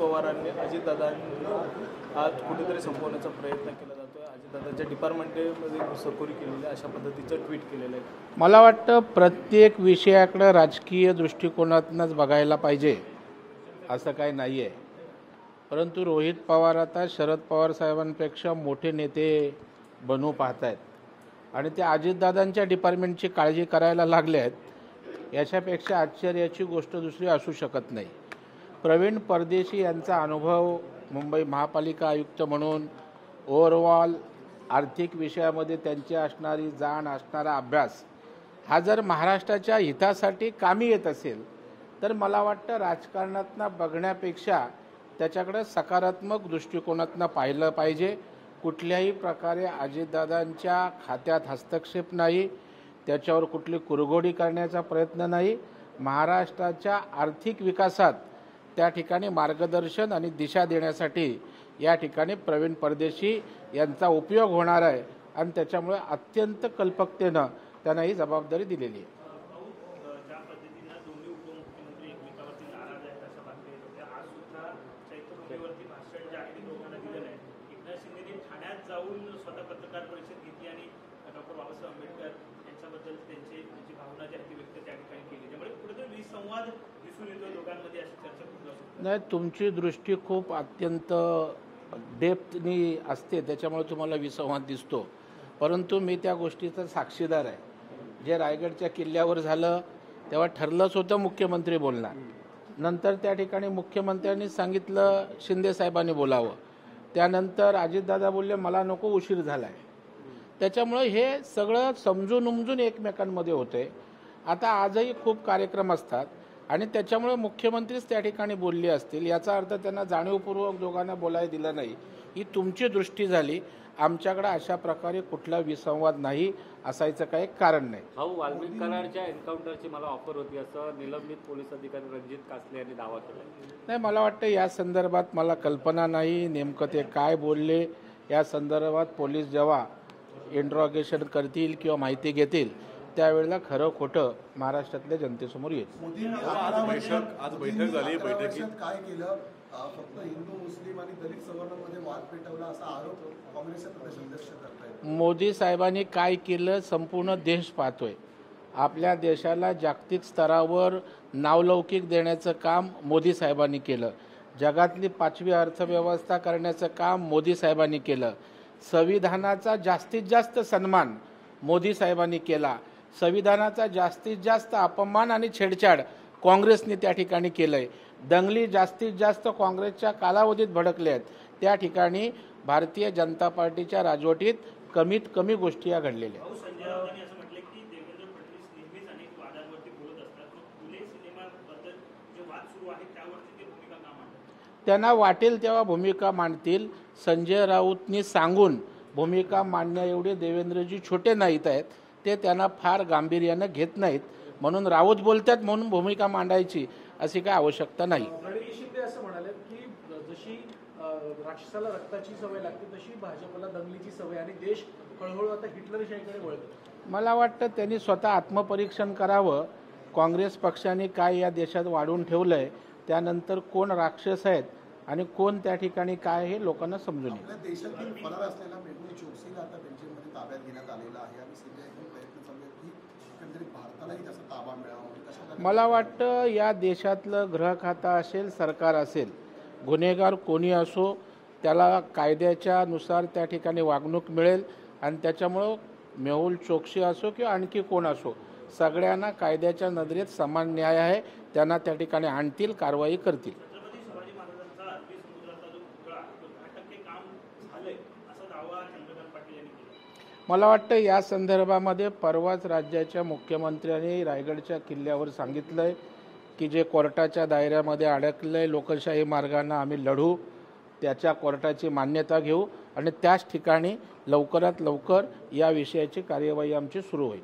पवारांनी अजितदादांना आज कुठेतरी संपवण्याचा प्रयत्न केला जातोय. अजितदादांच्या डिपार्टमेंटमध्ये घुसखोरी केलेली अशा पद्धतीचं ट्विट केलेलं आहे. मला वाटतं प्रत्येक विषयाकडे राजकीय दृष्टिकोनातूनच बघायला पाहिजे असं काही नाही आहे. परंतु रोहित पवार आता शरद पवार साहेबांपेक्षा मोठे नेते बनू पाहत आहेत आणि ते अजितदादांच्या डिपार्टमेंटची काळजी करायला लागले आहेत. याच्यापेक्षा आश्चर्याची गोष्ट दुसरी असू शकत नाही. प्रवीण परदेशी यांचा अनुभव मुंबई महापालिका आयुक्त म्हणून ओव्हरऑल आर्थिक विषयामध्ये त्यांची असणारी जाण असणारा अभ्यास हा जर महाराष्ट्राच्या हितासाठी कामी येत असेल तर मला वाटतं राजकारणातनं बघण्यापेक्षा त्याच्याकडे सकारात्मक दृष्टिकोनातनं पाहिलं पाहिजे. कुठल्याही प्रकारे अजितदादांच्या खात्यात हस्तक्षेप नाही, त्याच्यावर कुठली कुरघोडी करण्याचा प्रयत्न नाही. महाराष्ट्राच्या आर्थिक विकासात त्या ठिकाणी मार्गदर्शन आणि दिशा देण्यासाठी या ठिकाणी प्रवीण परदेशी यांचा उपयोग होणार आहे आणि त्याच्यामुळे अत्यंत कल्पकतेनं त्यांना ही जबाबदारी दिलेली आहे. स्वतः पत्रकार परिषद घेतली आणि डॉक्टर बाबासाहेब आंबेडकर यांच्याबद्दल त्यांची भावना जी आहे ती व्यक्त त्या ठिकाणी केली. त्यामुळे कुठेतरी विसंवाद दिसून येतो दोघांमध्ये अशी चर्चा होत. नाही, तुमची दृष्टी खूप अत्यंत डेप्थनी असते त्याच्यामुळे तुम्हाला विसंवाद दिसतो. परंतु मी त्या गोष्टीचा साक्षीदार आहे. जे रायगडच्या किल्ल्यावर झालं तेव्हा ठरलंच होतं मुख्यमंत्री बोलणार. नंतर त्या ठिकाणी मुख्यमंत्र्यांनी सांगितलं शिंदे साहेबांनी बोलावं. त्यानंतर अजितदादा बोलले मला नको उशीर झाला आहे. त्याच्यामुळे हे सगळं समजून उमजून एकमेकांमध्ये होते. आता आजही खूप कार्यक्रम असतात आणि त्याच्यामुळे मुख्यमंत्रीच त्या ठिकाणी बोलले असतील. याचा अर्थ त्यांना जाणीवपूर्वक दोघांना बोलायला दिलं नाही. ही तुमची दृष्टी झाली. आमच्याकडे अशा प्रकारे कुठला विसंवाद नाही असायचं काही कारण नाही. भाऊ, वाल्मिक कराडच्या एन्काउंटरची मला ऑफर होती असं निलंबित पोलीस अधिकारी रणजित कासले यांनी दावा केला. नाही, मला वाटतं या संदर्भात मला कल्पना नाही नेमकं ते काय बोलले. या संदर्भात पोलीस जेव्हा इंट्रॉगेशन करतील किंवा माहिती घेतील त्यावेळेला खरं खोटं महाराष्ट्रातल्या जनतेसमोर येईल. आज बैठक झाली. बैठकीत काय केलं? फक्त हिंदू मुस्लिम आणि दलित सवर्णांमध्ये वाद पेटवला असा आरोप काँग्रेसचे प्रदेशाध्यक्ष करतायत. मोदी साहेबांनी काय केलं संपूर्ण देश पाहतोय. आपल्या देशाला जागतिक स्तरावर नावलौकिक देण्याचं काम मोदी साहेबांनी केलं. जगातली 5वी अर्थव्यवस्था करण्याचं काम मोदी साहेबांनी केलं. संविधानाचा जास्तीत जास्त सन्मान मोदी साहेबांनी केला. संविधानाचा जास्तीत जास्त अपमान आणि छेडछाड काँग्रेसने त्या ठिकाणी केलंय. दंगली जास्तीत जास्त काँग्रेसच्या कालावधीत भडकल्या आहेत. त्या ठिकाणी भारतीय जनता पार्टीच्या राजवटीत कमीत कमी गोष्टी या घडलेल्या आहेत. त्यांना वाटेल तेव्हा भूमिका मांडतील. संजय राऊतनी सांगून भूमिका मांडण्या एवढे देवेंद्रजी छोटे नाहीत आहेत. ते त्यांना फार गांभीर्यानं घेत नाहीत. म्हणून राऊत बोलतात म्हणून भूमिका मांडायची अशी काय आवश्यकता नाही. शिंदे असं म्हणाले की जशी राक्षसाला रक्ताची सवय लागते तशी भाजपला दंगलीची सवय आणि देश हळूहळू आता हिटलरशाहीकडे वळतो. मला वाटतं त्यांनी स्वतः आत्मपरीक्षण करावं. काँग्रेस पक्षाने काय या देशात वाढवून ठेवलं आहे, त्यानंतर कोण राक्षस आहेत आणि कोण त्या ठिकाणी काय हे लोकांना समजून येईल. देशातील फरार असलेला मेहुल चोक्सीला आता बेल्जियममध्ये ताब्यात घेण्यात आलेला आहे आणि सध्या एकदम प्रयत्न चालू आहेत की एकंदरीत भारतालाही त्याचा ताबा मिळावा. मला वाटतं या देशातलं गृह खातं असेल, सरकार असेल, गुन्हेगार कोणी असो त्याला कायद्याच्या नुसार त्या ठिकाणी वागणूक मिळेल आणि त्याच्यामुळं मेहुल चोक्सी असो किंवा आणखी कोण असो सगळ्यांना कायद्याच्या नजरेत समान न्याय आहे. त्यांना त्या ठिकाणी आणतील, कारवाई करतील. मला वाटतं या संदर्भामध्ये परवाच राज्याच्या मुख्यमंत्र्यांनी रायगडच्या किल्ल्यावर सांगितलं आहे की जे कोर्टाच्या दायऱ्यामध्ये अडकलं आहे लोकशाही मार्गाने आम्ही लढू, त्याच्या कोर्टाची मान्यता घेऊ आणि त्याच ठिकाणी लवकरात लवकर या विषयाची कार्यवाही आमची सुरू होईल.